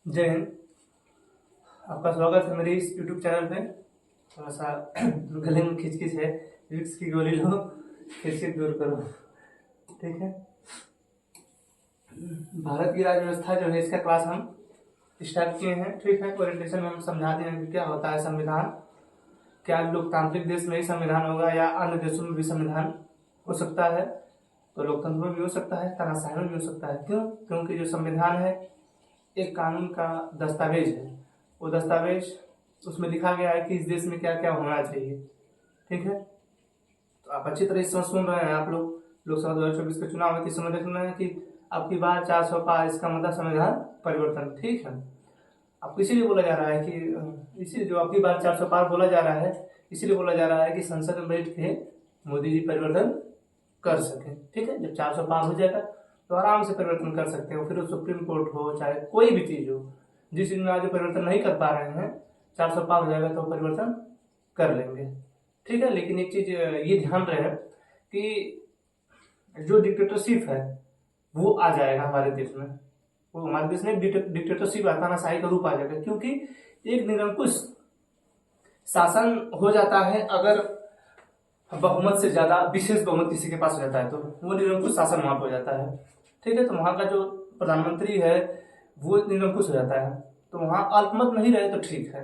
जय हिंद। आपका स्वागत है मेरे इस यूट्यूब चैनल पे। थोड़ा सा गले में खिचखिच है, विक्स की गोली लो, खिचखिच दूर करो। ठीक है। भारत की राज्य व्यवस्था जो है, इसका क्लास हम स्टार्ट किए हैं। ठीक है। ओरिएंटेशन में हम समझा दिए हैं कि क्या होता है संविधान, क्या लोकतांत्रिक देश में ही संविधान होगा या अन्य देशों में भी संविधान हो सकता है। तो लोकतंत्र में भी हो सकता है, तानाशाही में भी हो सकता है। क्यों? क्योंकि जो संविधान है एक कानून का दस्तावेज है। वो दस्तावेज, उसमें लिखा गया है कि इस देश में क्या क्या होना चाहिए। ठीक है। तो आप अच्छी तरह से सुन रहे हैं। आप लोग लोकसभा 2024 के चुनाव में तो समझ रहे हैं कि आपकी बार 400 पार, इसका मतलब संविधान परिवर्तन। ठीक है। आपको इसीलिए बोला जा रहा है कि इसीलिए जो आपकी बार 400 पार बोला जा रहा है, इसीलिए बोला जा रहा है कि संसद में बैठ के मोदी जी परिवर्तन कर सके। ठीक है। जब 400 पार हो जाएगा तो आराम से परिवर्तन कर सकते हो। फिर वो सुप्रीम कोर्ट हो, चाहे कोई भी चीज हो, जिस चीज में आज परिवर्तन नहीं कर पा रहे हैं, 400 पार हो जाएगा तो परिवर्तन कर लेंगे। ठीक है। लेकिन एक चीज ये ध्यान रहे कि जो डिक्टेटरशिप है वो आ जाएगा हमारे देश में। वो हमारे देश में डिक्टेटरशिप, तानाशाही का रूप आ जाएगा। क्योंकि एक निरंकुश शासन हो जाता है अगर बहुमत से ज्यादा विशेष बहुमत किसी के पास हो जाता है तो वो निरंकुश शासन वहां पर हो जाता है। ठीक है। तो वहां का जो प्रधानमंत्री है वो निरंकुश हो जाता है। तो वहां अल्पमत नहीं रहे तो ठीक है,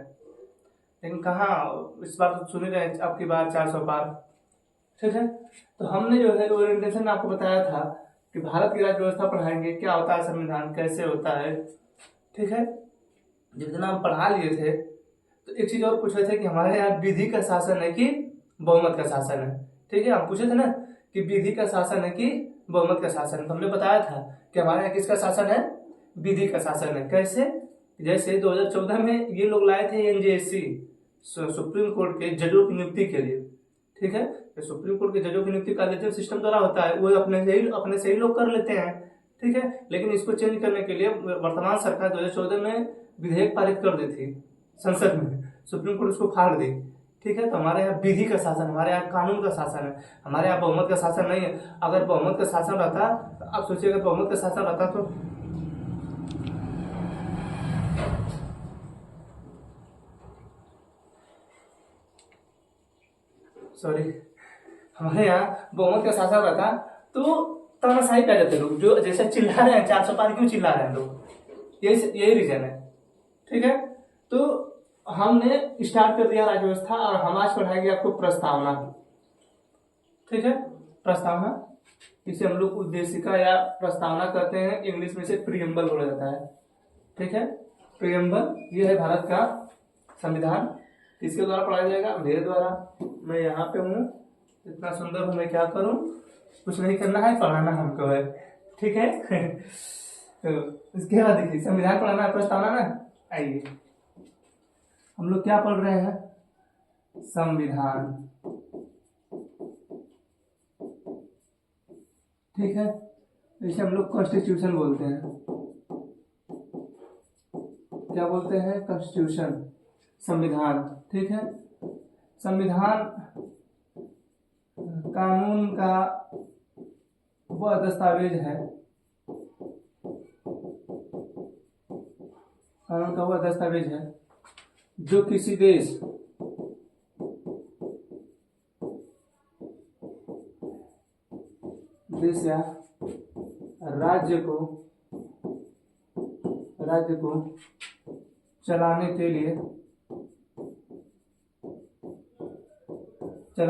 लेकिन कहाँ इस बार तो सुन रहे आपकी बार 400 पार। ठीक है। तो हमने जो है ओरिएंटेशन में आपको बताया था कि भारत की राज्य व्यवस्था पढ़ाएंगे, क्या होता है संविधान, कैसे होता है। ठीक है। जितना हम पढ़ा लिए थे तो एक चीज और पूछे थे कि हमारे यहाँ विधि का शासन है कि बहुमत का शासन है। ठीक है। हम पूछे थे ना कि विधि का शासन है कि बहुमत का शासन है। तो हमने बताया था कि हमारे यहाँ किसका शासन है, विधि का शासन है। कैसे? जैसे 2014 में ये लोग लाए थे एनजेएससी, सुप्रीम कोर्ट के जजों की नियुक्ति के लिए। ठीक है। तो सुप्रीम कोर्ट के जजों की नियुक्ति कॉलेजियम सिस्टम द्वारा होता है, वो अपने से ही लोग कर लेते हैं। ठीक है। लेकिन इसको चेंज करने के लिए वर्तमान सरकार 2014 में विधेयक पारित कर दी थी संसद में, सुप्रीम कोर्ट उसको फाड़ दी। ठीक है। तो हमारे यहाँ विधि का शासन, हमारे यहाँ कानून का शासन है, हमारे यहाँ बहुमत का शासन नहीं है। अगर बहुमत का शासन रहता तो आप सोचिए, अगर बहुमत का शासन रहता तो सॉरी, हमारे यहाँ बहुमत का शासन रहता तो तानाशाही पै जाते लोग। जो जैसे चिल्ला रहे हैं 400 पार, क्यों चिल्ला रहे हैं लोग, यही रीजन है। ठीक है। तो हमने स्टार्ट कर दिया राज्य व्यवस्था और हम आज पढ़ाएंगे आपको प्रस्तावना। ठीक है। प्रस्तावना, इसे हम लोग उद्देशिका या प्रस्तावना कहते हैं, इंग्लिश में से प्रीएम्बल बोला जाता है। ठीक है। प्रीएम्बल ये है भारत का संविधान। किसके द्वारा पढ़ाया जाएगा? मेरे द्वारा। मैं यहाँ पे हूँ, इतना सुंदर हूँ, मैं क्या करूँ? कुछ नहीं करना है, पढ़ाना हमको है। ठीक है। तो इसके बाद देखिए, संविधान पढ़ाना है, प्रस्तावना ना। आइए, हम लोग क्या पढ़ रहे हैं? संविधान। ठीक है। इसे हम लोग कॉन्स्टिट्यूशन बोलते हैं। क्या बोलते हैं? कॉन्स्टिट्यूशन, संविधान। ठीक है। संविधान कानून का वह दस्तावेज है, कानून का वह दस्तावेज है जो किसी देश या राज्य को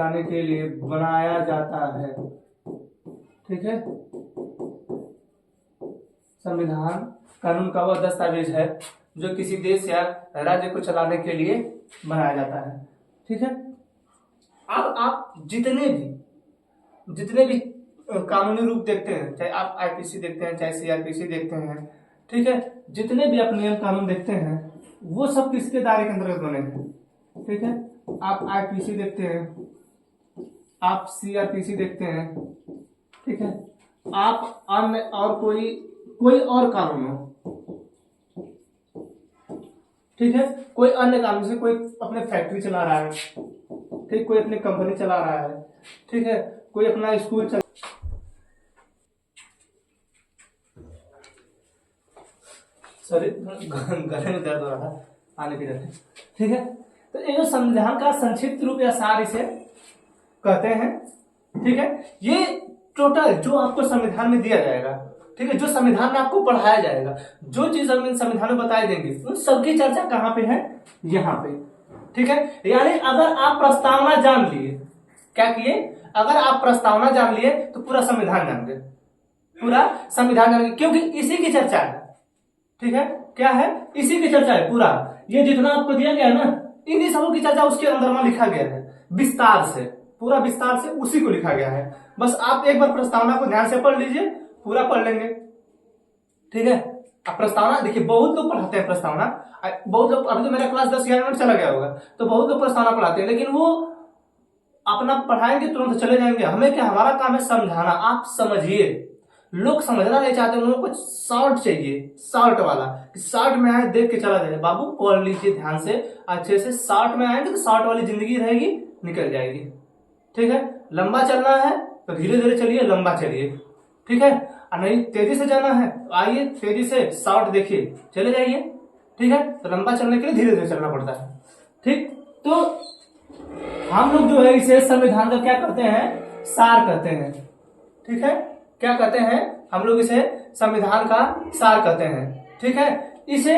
चलाने के लिए बनाया जाता है। ठीक है। संविधान कानून का वह दस्तावेज है जो किसी देश या राज्य को चलाने के लिए बनाया जाता है। ठीक है। अब आप जितने भी कानूनी रूप देखते हैं, चाहे आप आईपीसी देखते हैं, चाहे सीआरपीसी देखते हैं, ठीक है, जितने भी आप नियम कानून देखते हैं वो सब किसके दायरे के अंतर्गत बने हैं? ठीक है। आप आईपीसी देखते हैं, आप सीआरपीसी देखते हैं, ठीक है, आप अन्य और कोई और कानून हो, ठीक है, कोई अन्य कानून से कोई अपने फैक्ट्री चला रहा है, ठीक, कोई अपनी कंपनी चला रहा है, ठीक है, कोई अपना स्कूल चला, सॉरी गले में दर्द हो रहा था आने के रहते। ठीक है, तो ये जो संविधान का संक्षिप्त रूप या सार इसे कहते हैं। ठीक है, ये टोटल जो आपको संविधान में दिया जाएगा, ठीक है, जो संविधान में आपको पढ़ाया जाएगा, जो चीज हम संविधान में बताए देंगे, उन सबकी चर्चा कहाँ पे है, यहाँ पे। ठीक है, यानी अगर आप प्रस्तावना जान लिए, क्या किए, अगर आप प्रस्तावना जान लिए तो पूरा संविधान जान गए, पूरा संविधान जान गए, क्योंकि इसी की चर्चा है। ठीक है, क्या है, इसी की चर्चा है पूरा। ये जितना आपको दिया गया है ना, इन्हीं सबों की चर्चा उसके अंदर में लिखा गया है, विस्तार से, पूरा विस्तार से उसी को लिखा गया है। बस आप एक बार प्रस्तावना को ध्यान से पढ़ लीजिए, पूरा पढ़ लेंगे। ठीक है, अब प्रस्तावना देखिए, बहुत लोग पढ़ाते हैं प्रस्तावना, बहुत लोग, अभी तो मेरा क्लास 10-11 मिनट चला गया होगा, तो बहुत लोग प्रस्तावना पढ़ाते हैं, लेकिन वो अपना पढ़ाएंगे तुरंत चले जाएंगे। हमें क्या, हमारा काम है समझाना। आप समझिए, लोग समझना नहीं चाहते, उनको कुछ शॉर्ट चाहिए, शॉर्ट वाला, शॉर्ट में आए देख के चला जाए। बाबू पढ़ लीजिए ध्यान से, अच्छे से, शॉर्ट में आएंगे तो शॉर्ट वाली जिंदगी रहेगी, निकल जाएगी। ठीक है, लंबा चलना है तो धीरे धीरे चलिए, लंबा चलिए। ठीक है, और नहीं तेजी से जाना है तो आइए तेजी से, शॉर्ट देखिए, चले जाइए। ठीक है, तो लंबा चलने के लिए धीरे धीरे चलना पड़ता है। ठीक, तो हम लोग जो है इसे संविधान का क्या करते हैं, सार कहते हैं। ठीक है, क्या कहते हैं हम लोग इसे, संविधान का सार कहते हैं। ठीक है, इसे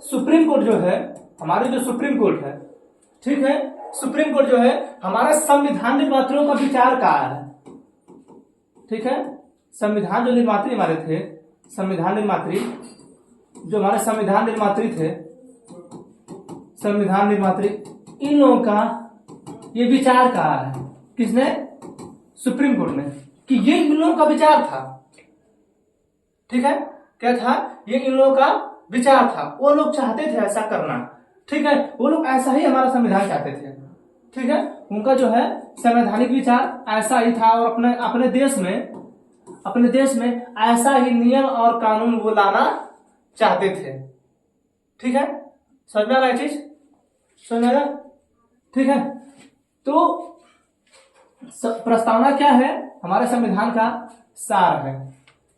सुप्रीम कोर्ट जो है, हमारे जो सुप्रीम कोर्ट है, ठीक है, सुप्रीम कोर्ट जो है हमारा संविधान निर्माताओं का विचार का है। ठीक है, संविधान जो निर्मात्री हमारे थे, संविधान निर्मात्री जो हमारे संविधान निर्मात्री थे, संविधान निर्मात्री, इन लोगों का ये विचार कहा है, किसने, सुप्रीम कोर्ट ने, कि ये इन लोगों का विचार था। ठीक है, क्या था, ये इन लोगों का विचार था, वो लोग चाहते थे ऐसा करना। ठीक है, वो लोग ऐसा ही हमारा संविधान चाहते थे। ठीक है, उनका जो है संवैधानिक विचार ऐसा ही था, और अपने देश में ऐसा ही नियम और कानून वो लाना चाहते थे। ठीक है, समझ में आ रहा है चीज, समझ में आ रहा। ठीक है, तो प्रस्तावना क्या है, हमारे संविधान का सार है।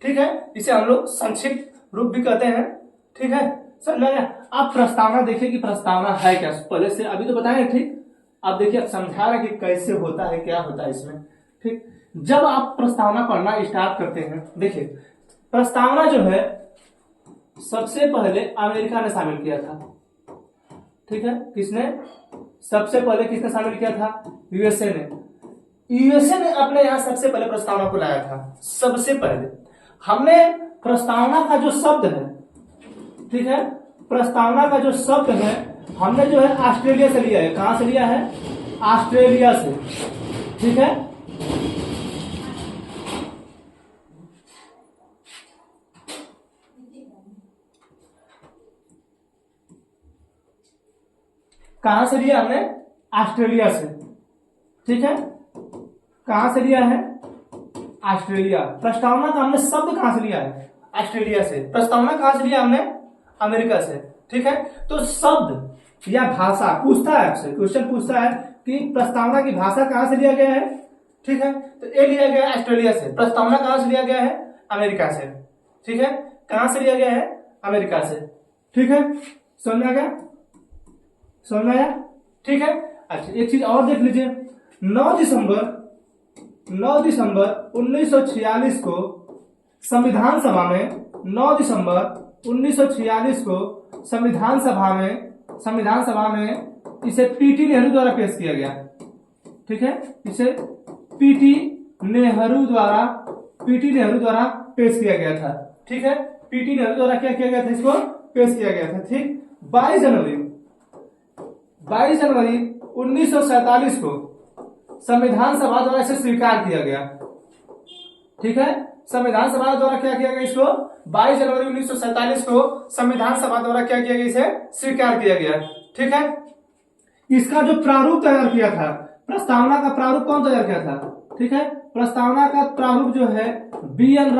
ठीक है, इसे हम लोग संक्षिप्त रूप भी कहते हैं। ठीक है, समझ में आ गया। आप प्रस्तावना देखिए कि प्रस्तावना है क्या, पहले से अभी तो बताएं। ठीक, आप देखिए, आप समझा रहे कि कैसे होता है, क्या होता है इसमें। ठीक, जब आप प्रस्तावना पढ़ना स्टार्ट करते हैं, देखिए प्रस्तावना जो है सबसे पहले अमेरिका ने शामिल किया था। ठीक है, किसने, सबसे पहले किसने शामिल किया था, यूएसए ने। यूएसए ने अपने यहां सबसे पहले प्रस्तावना को लाया था। सबसे पहले हमने प्रस्तावना का जो शब्द है, ठीक है, प्रस्तावना का जो शब्द है हमने जो है ऑस्ट्रेलिया से लिया है। कहां से लिया है, ऑस्ट्रेलिया से। ठीक है, कहां से लिया हमने, ऑस्ट्रेलिया से। ठीक है, कहां से लिया है, ऑस्ट्रेलिया। प्रस्तावना का हमने शब्द कहां से लिया है, ऑस्ट्रेलिया से। प्रस्तावना कहां से लिया हमने, अमेरिका से। ठीक है, तो शब्द या भाषा पूछता है आपसे, क्वेश्चन पूछता है कि प्रस्तावना की भाषा कहां से लिया गया है। ठीक है, तो ये लिया गया है ऑस्ट्रेलिया से। प्रस्तावना कहां से लिया गया है, अमेरिका से। ठीक है, कहां से लिया गया है, अमेरिका से। ठीक है, समझ में आ गया, समझ में आया। ठीक है, अच्छा एक चीज और देख लीजिए, 9 दिसंबर 1946 को संविधान सभा में, 9 दिसंबर 1946 को संविधान सभा में इसे पीटी नेहरू द्वारा पेश किया गया। ठीक है, इसे पीटी नेहरू द्वारा पेश किया गया था। ठीक है, पीटी नेहरू द्वारा क्या किया गया था, इसको पेश किया गया था। ठीक, 22 जनवरी 1947 को संविधान सभा द्वारा इसे स्वीकार किया गया। ठीक है, संविधान सभा द्वारा क्या किया गया, इसको 22 जनवरी 1947 को संविधान सभा द्वारा क्या किया गया, इसे स्वीकार किया गया। ठीक है, इसका जो प्रारूप तैयार किया था, प्रस्तावना का प्रारूप कौन तैयार किया था। ठीक है, प्रस्तावना का प्रारूप जो है बी एन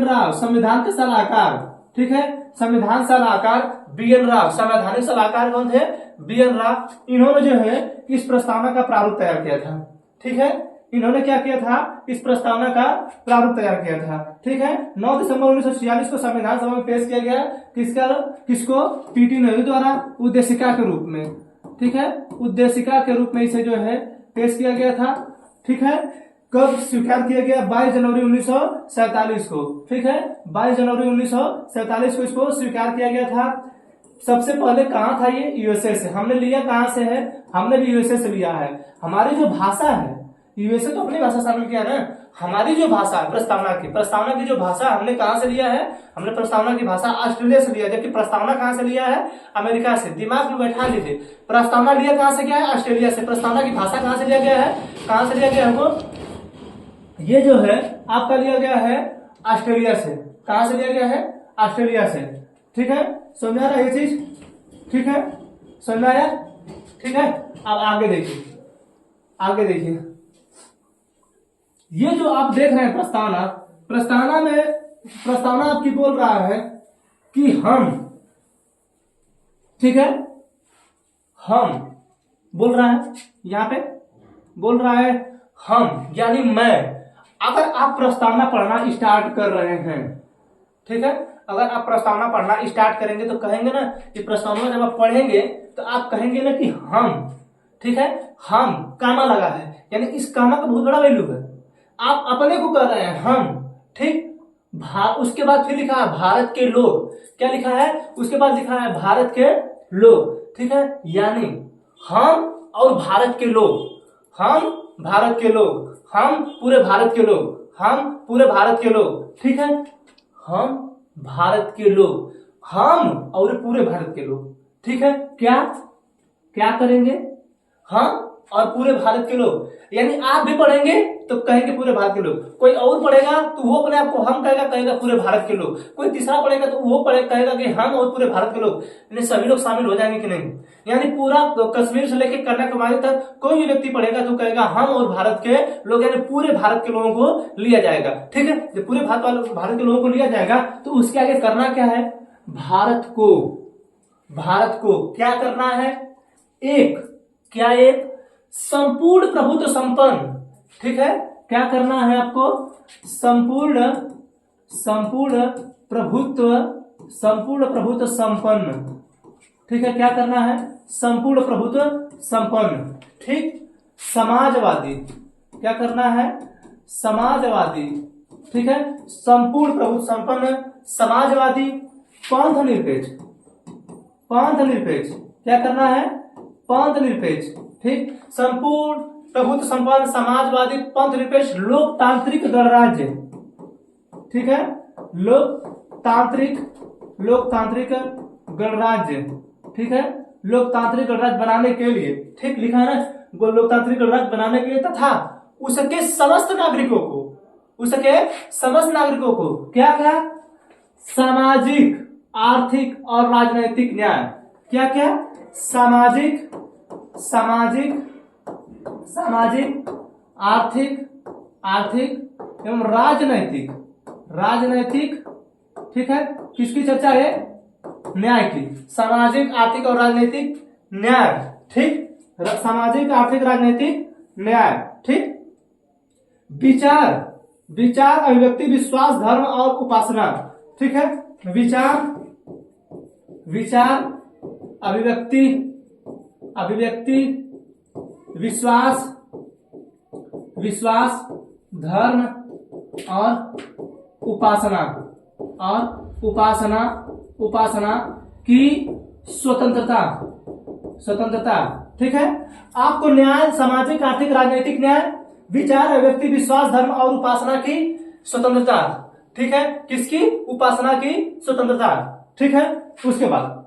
राव संविधान के सलाहकार। ठीक है, संविधान सलाहकार बी एन राव, संवैधानिक सलाहकार कौन थे, बी एन राव। इन्होंने जो है इस प्रस्तावना का प्रारूप तैयार किया था। ठीक है, इन्होंने क्या किया था, इस प्रस्तावना का प्रारूप तैयार किया था। ठीक है, 9 दिसंबर 1946 को संविधान सभा में पेश किया गया। किसको? पीटी नेहरू द्वारा उद्देशिका के रूप में। ठीक है, उद्देशिका के रूप में इसे जो है पेश किया गया था। ठीक है, कब स्वीकार किया गया? 22 जनवरी 1947 को। ठीक है, 22 जनवरी 1947 को इसको स्वीकार किया गया था। सबसे पहले कहाँ था ये? यूएसए से। हमने लिया कहाँ से है? हमने भी यूएसए से लिया है। हमारी जो भाषा है, यूएसए तो अपनी भाषा शामिल किया ना, हमारी जो भाषा है प्रस्तावना की जो भाषा हमने कहाँ से लिया है? हमने प्रस्तावना की भाषा ऑस्ट्रेलिया से लिया, जबकि प्रस्तावना कहाँ से लिया है? अमेरिका से। दिमाग में बैठा लीजिए, प्रस्तावना लिया कहाँ से गया है? ऑस्ट्रेलिया से। प्रस्तावना की भाषा कहाँ से लिया गया है? कहाँ से लिया गया हमको? ये जो है आपका लिया गया है ऑस्ट्रेलिया से। कहां से लिया गया है? ऑस्ट्रेलिया से। ठीक है, समझ आ रहा है ये चीज? ठीक है, समझ आया? ठीक है, अब आगे देखिए, आगे देखिए, ये जो आप देख रहे हैं प्रस्तावना आपकी बोल रहा है कि हम, ठीक है, हम बोल रहा है, यहां पे बोल रहा है हम यानी मैं। अगर आप प्रस्तावना पढ़ना स्टार्ट कर रहे हैं, ठीक है, अगर आप प्रस्तावना पढ़ना स्टार्ट करेंगे तो कहेंगे ना कि प्रस्तावना जब आप पढ़ेंगे तो आप कहेंगे ना कि हम, ठीक है, हम कामा लगा है, यानी इस कामा का बहुत बड़ा वैल्यू है। आप अपने को कह रहे हैं हम, ठीक। उसके बाद फिर लिखा है भारत के लोग। क्या लिखा है? उसके बाद लिखा है भारत के लोग, ठीक है, यानी हम और भारत के लोग, हम भारत के लोग, हम पूरे भारत के लोग, हम पूरे भारत के लोग, ठीक है, हम भारत के लोग, हम और पूरे भारत के लोग, ठीक है। क्या क्या करेंगे? हम और पूरे भारत के लोग, यानी आप भी पढ़ेंगे तो कहेंगे पूरे भारत के लोग, कोई और पढ़ेगा तो वो अपने आप को हम कहेगा पूरे भारत के लोग, कोई तीसरा पढ़ेगा तो वो कहेगा कि हम और पूरे भारत के लोग, यानी सभी लोग शामिल हो जाएंगे कि नहीं। यानी पूरा कश्मीर से लेकर कन्याकुमारी तक कोई भी व्यक्ति पढ़ेगा तो कहेगा हम और भारत के लोग, यानी पूरे भारत के लोगों को लिया जाएगा, ठीक है। जब पूरे भारत के लोगों को लिया जाएगा तो उसके आगे करना क्या है? भारत को क्या करना है? एक संपूर्ण प्रभुत्व संपन्न, ठीक है, क्या करना है आपको? संपूर्ण प्रभुत्व संपन्न, ठीक है, क्या करना है? संपूर्ण प्रभुत्व संपन्न, ठीक। समाजवादी, क्या करना है? समाजवादी, ठीक है, संपूर्ण प्रभुत्व संपन्न समाजवादी, पंथ निरपेक्ष, क्या करना है? पंथ निरपेक्ष, ठीक। संपूर्ण प्रभुत्व संपन्न समाजवादी पंथ निरपेक्ष लोकतांत्रिक गणराज्य, ठीक है, लोकतांत्रिक गणराज्य, ठीक है, लोकतांत्रिक गणराज्य बनाने के लिए, ठीक लिखा है ना, लोकतांत्रिक गणराज्य बनाने के लिए तथा उसके समस्त नागरिकों को क्या सामाजिक, आर्थिक और राजनैतिक न्याय, क्या सामाजिक, आर्थिक एवं राजनैतिक, ठीक है, किसकी चर्चा है? न्याय की। सामाजिक, आर्थिक और राजनैतिक न्याय, ठीक, सामाजिक, आर्थिक, राजनैतिक न्याय, ठीक। विचार, अभिव्यक्ति, विश्वास, धर्म और उपासना, ठीक है, विचार, अभिव्यक्ति, विश्वास, धर्म और उपासना की स्वतंत्रता, ठीक है। आपको न्याय, सामाजिक, आर्थिक, राजनीतिक न्याय, विचार, अभिव्यक्ति, विश्वास, धर्म और उपासना की स्वतंत्रता, ठीक है, किसकी? उपासना की स्वतंत्रता, ठीक है। उसके बाद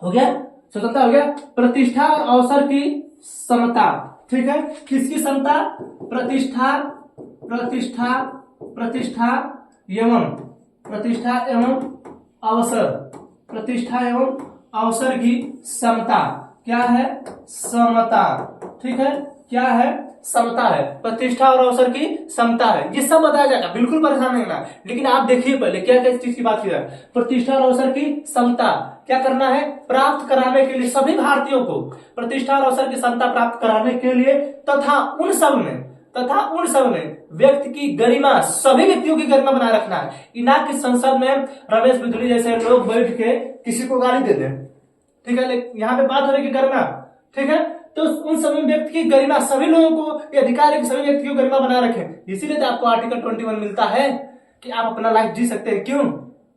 हो गया स्वतंत्रता, हो गया प्रतिष्ठा और अवसर की समता, ठीक है, किसकी समता? प्रतिष्ठा एवं अवसर की समता, क्या है? समता, ठीक है, क्या है? समता है, प्रतिष्ठा और अवसर की समता है। ये सब बताया जाएगा, बिल्कुल परेशान नहीं होना। लेकिन आप देखिए पहले क्या क्या चीज की बात की जाए। प्रतिष्ठा और अवसर की समता क्या करना है? प्राप्त कराने के लिए सभी भारतीयों को प्रतिष्ठा और अवसर की समता प्राप्त कराने के लिए तथा उन सब में तथा उन सब में व्यक्ति की गरिमा, सभी व्यक्तियों की गरिमा बनाए रखना है। ना कि संसद में रमेश बिधुड़ी जैसे लोग बैठ के किसी को गाली दे दें, ठीक है। यहाँ पे बात हो रही है कि गरिमा, ठीक है। तो उन सभी व्यक्ति की गरिमा, सभी लोगों को ये अधिकार है कि सभी व्यक्ति की गरिमा बनाए रखें। इसीलिए तो आपको आर्टिकल 21 मिलता है कि आप अपना लाइफ जी सकते हैं। क्यों?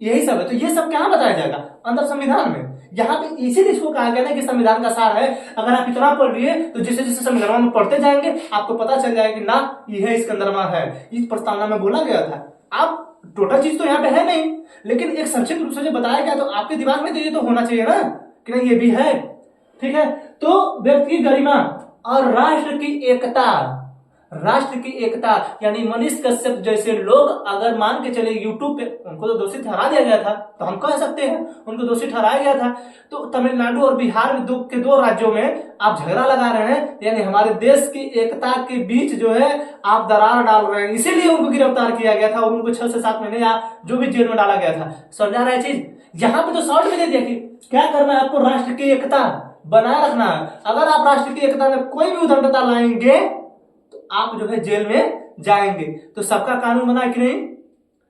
यही सब है। तो ये सब कहाँ बताया जाएगा? अंदर संविधान में। यहाँ पे इसीलिए इसको कहा गया ना कि संविधान का सार है। अगर आप इतना पढ़ लिए तो जैसे जैसे संविधान में पढ़ते जाएंगे आपको पता चल जाएगा कि ना यह इसके अंदर में है, इस प्रस्तावना में बोला गया था। आप टोटल चीज तो यहाँ पे है नहीं, लेकिन एक संक्षिप्त रूप से जो बताया गया तो आपके दिमाग में तो ये तो होना चाहिए ना कि नहीं ये भी है, ठीक है। तो व्यक्ति की गरिमा और राष्ट्र की एकता, राष्ट्र की एकता यानी मनीष कश्यप जैसे लोग अगर मान के चले यूट्यूब पे, उनको तो दोषी ठहरा दिया गया था, तो हम कह सकते हैं उनको दोषी ठहराया गया था। तो तमिलनाडु और बिहार में दो राज्यों में आप झगड़ा लगा रहे हैं, यानी हमारे देश की एकता के बीच जो है आप दरार डाल रहे हैं, इसीलिए उनको गिरफ्तार किया गया था और उनको 6 से 7 महीने या जो भी जेल में डाला गया था। समझा रहा है चीज? यहाँ पे तो शॉर्ट में दे दिया कि क्या करना है आपको, राष्ट्र की एकता बनाए रखना है। अगर आप राष्ट्र की एकता में कोई भी उद्दंडता लाएंगे तो आप जो है जेल में जाएंगे। तो सबका कानून बना कि नहीं,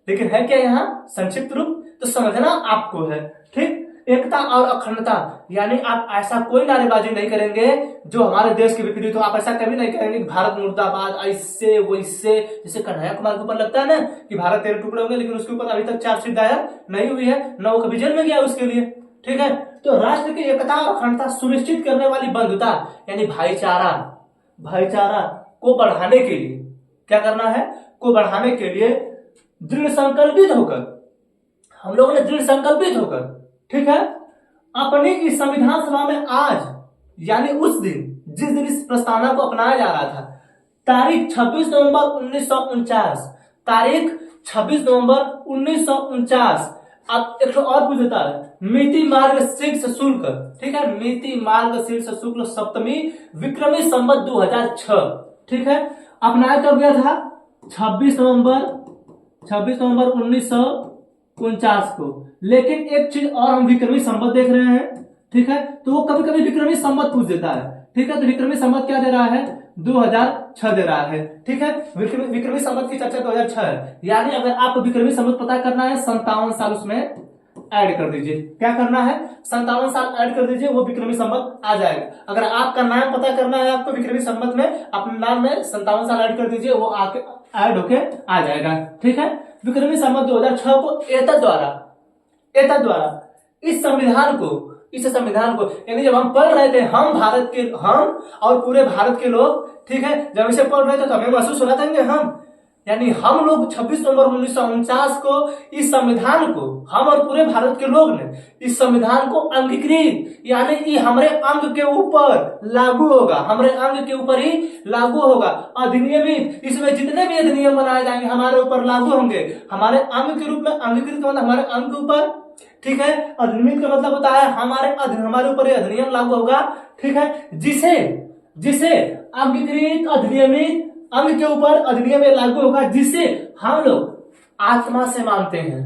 लेकिन है क्या यहाँ संक्षिप्त रूप, तो समझना आपको है, ठीक। एकता और अखंडता यानी आप ऐसा कोई नारेबाजी नहीं करेंगे जो हमारे देश के विपरीत हो। आप ऐसा कभी नहीं करेंगे कि भारत मुर्दाबाद ऐसे वैसे, जैसे कन्हैया कुमार के ऊपर लगता है ना कि भारत 13 टुकड़े होंगे, लेकिन उसके ऊपर अभी तक चार्जशीट दायर नहीं हुई है, न वो कभी जेल में गया उसके लिए, ठीक है। तो राष्ट्र की एकता और अखंडता सुनिश्चित करने वाली बंधुता यानी भाईचारा, भाईचारा को बढ़ाने के लिए क्या करना है, को बढ़ाने के लिए दृढ़ संकल्पित होकर, हम लोगों ने दृढ़ संकल्पित होकर, ठीक है, अपनी इस संविधान सभा में आज यानी उस दिन जिस दिन इस प्रस्तावना को अपनाया जा रहा था, तारीख 26 नवंबर 1949, तारीख 26 नवंबर 1949। अब एक और पूछ देता है, मिति मार्ग शीर्ष शुल्क, ठीक है, मिति मार्ग शीर्ष शुल्क सप्तमी विक्रमी संवत 2006, ठीक है, अपनाया कब गया था? 26 नवंबर 1949 को। लेकिन एक चीज और हम विक्रमी संवत देख रहे हैं, ठीक है, तो वो कभी कभी विक्रमी संवत पूछ देता है, ठीक है। तो विक्रमी संवत क्या दे रहा है? 2006 दे रहा है, ठीक है। विक्रमी संवत की चर्चा 2006 है, यानी अगर आपको विक्रमी संवत पता करना है 57 साल उसमें ऐड कर दीजिए। क्या करना है? 57 साल ऐड कर दीजिए, वो विक्रमी संवत आ जाएगा। अगर आपका नाम पता करना है आपको विक्रमी संवत में, अपने नाम में 57 साल ऐड कर दीजिए, वो आके ऐड होके आ जाएगा, ठीक है। विक्रमी संवत 2006 को एतद द्वारा इस संविधान को यानी जब हम पढ़ रहे थे, हम और पूरे भारत के लोग, ठीक है, जब इसे पढ़ रहे थे तो हमें महसूस हो रहा था कि यानी हम लोग 26 नवंबर 1949 को इस संविधान को, हम और पूरे भारत के लोग ने इस संविधान को अंगीकृत, यानी ये हमारे अंग के ऊपर लागू होगा, हमारे अंग के ऊपर ही लागू होगा, अधिनियमित, इसमें जितने भी अधिनियम बनाए जाएंगे हमारे ऊपर लागू होंगे, हमारे अंग के रूप में। अंगीकृत का मतलब हमारे अंग के ऊपर, ठीक है। अधिनियमित का मतलब होता है हमारे ऊपर ये अधिनियम लागू होगा, ठीक है, जिसे अंगीकृत अधिनियमित अंग के ऊपर अधिनियम लागू होगा, जिसे हम लोग आत्मा से मानते हैं।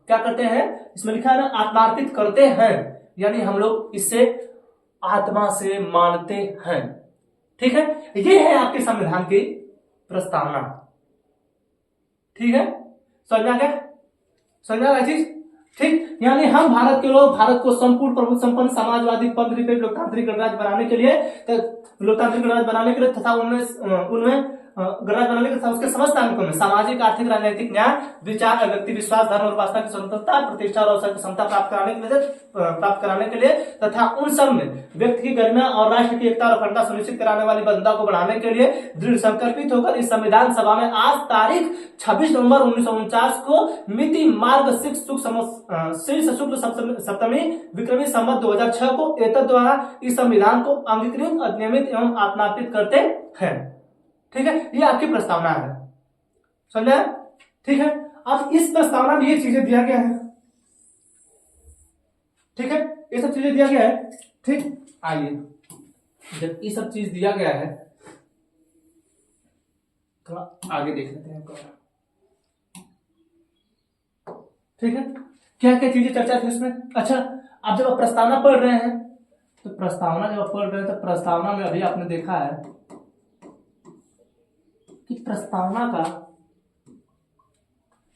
क्या करते हैं? इसमें लिखा है ना, आत्मार्पित करते हैं, यानी हम लोग इसे आत्मा से मानते हैं, ठीक है। ये है आपके संविधान की प्रस्तावना, ठीक है। समझा चीज, ठीक। यानी हम भारत के लोग भारत को संपूर्ण प्रभु संपन्न समाजवादी पंथ निरपेक्ष लोकतांत्रिक गणराज्य बनाने के लिए तथा उनमें गणराज्य बनाने के तथा उसके समस्त अंगों में सामाजिक, आर्थिक, राजनीतिक न्याय, विचार, व्यक्ति विश्वास, धर्म और वास्तव की स्वतंत्रता, प्रतिष्ठा और अवसर की क्षमता प्राप्त कराने के लिए तथा उन सब में व्यक्ति की गरिमा और राष्ट्र की एकता और अखंडता सुनिश्चित कराने वाली बंधुता को बढ़ाने के लिए दृढ़ संकल्पित होकर इस संविधान सभा में आज तारीख 26 नवंबर 1949 को मिति मार्ग शीर्ष शुक्ल सप्तमी विक्रमी संवत 2006 को एतद द्वारा इस संविधान को अंगीकृत, अधिनियमित एवं आत्मार्पित करते हैं, ठीक है। ये आपकी प्रस्तावना है, समझा, ठीक है। अब इस प्रस्तावना में ये चीजें दिया गया है, ठीक है, ये सब चीजें दिया गया है, ठीक। आइए, जब ये सब चीज दिया गया है थोड़ा आगे देख लेते हैं, ठीक है। क्या क्या चीजें चर्चा थी उसमें? अच्छा, आप जब आप प्रस्तावना पढ़ रहे हैं तो प्रस्तावना में अभी आपने देखा है कि प्रस्तावना का